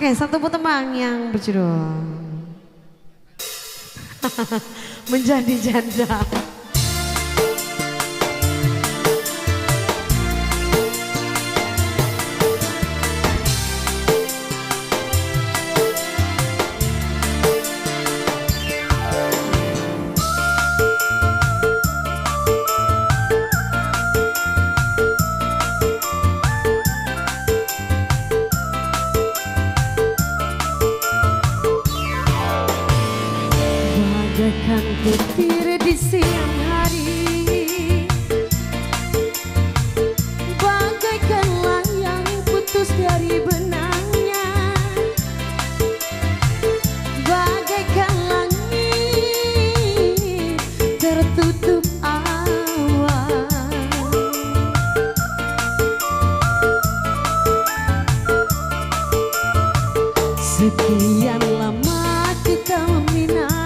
Oke, satu tembang yang berjudul Menjadi Janda. Bagaikan petir di siang hari, bagaikan layang putus dari benangnya, bagaikan langit tertutup awan. Sekian lama kita meminang,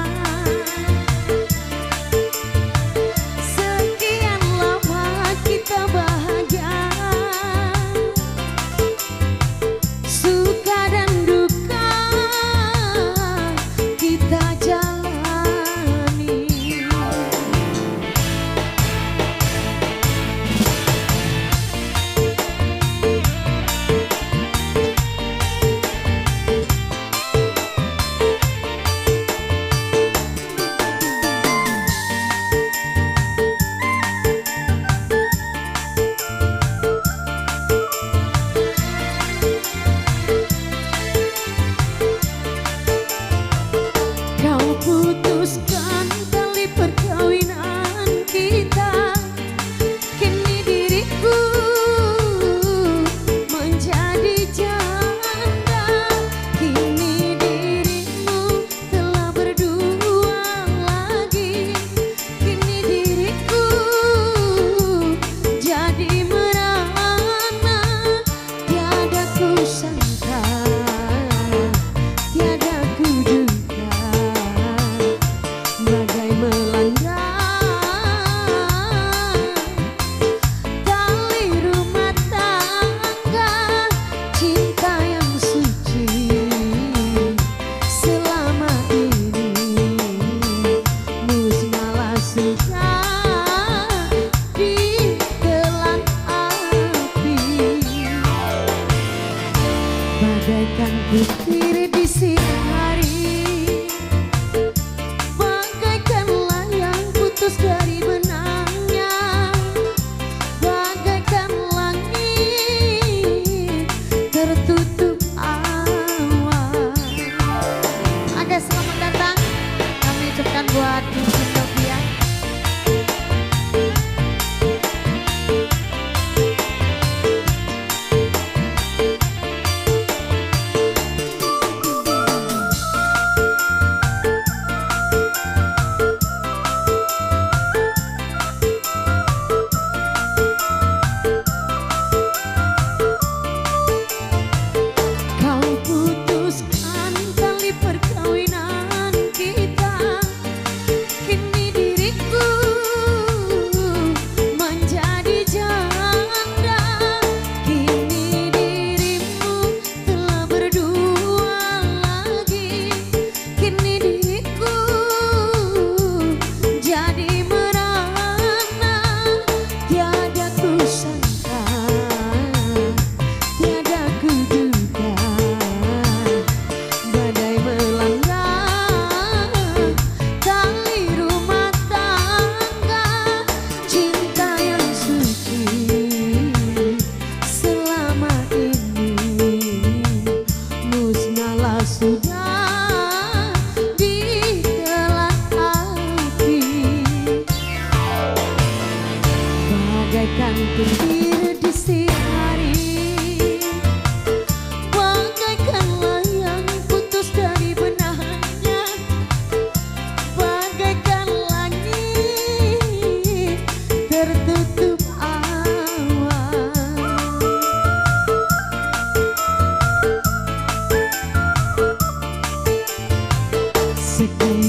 putuskan tali perkawinan kita. Kini diriku menjadi janda. Kini dirimu telah berdua lagi. Kini diriku jadi merana. Tiada ku sangka, tiada ku duga, bagai melanda tali rumah tangga. Cinta yang suci selama ini musnahlah sudah ditelan api. Bagaikan petir di siang hari, bagaikan layang putus dari benangnya, bagaikan langit tertutup awan. Oke, selamat datang kami ucapkan buat Ibu Sofia. Perkawinan kita, kini diriku menjadi janda. Kini dirimu telah berdua lagi. Kini diriku jadi merana. Tiada ku sangka, tiada ku duga, badai melanda tali rumah tangga. Cinta yang suci selama ini musnahlah sudah ditelan api. Bagaikan petir di siang hari, bagaikan layang putus dari benangnya, bagaikan langit tertutup awan. Sekian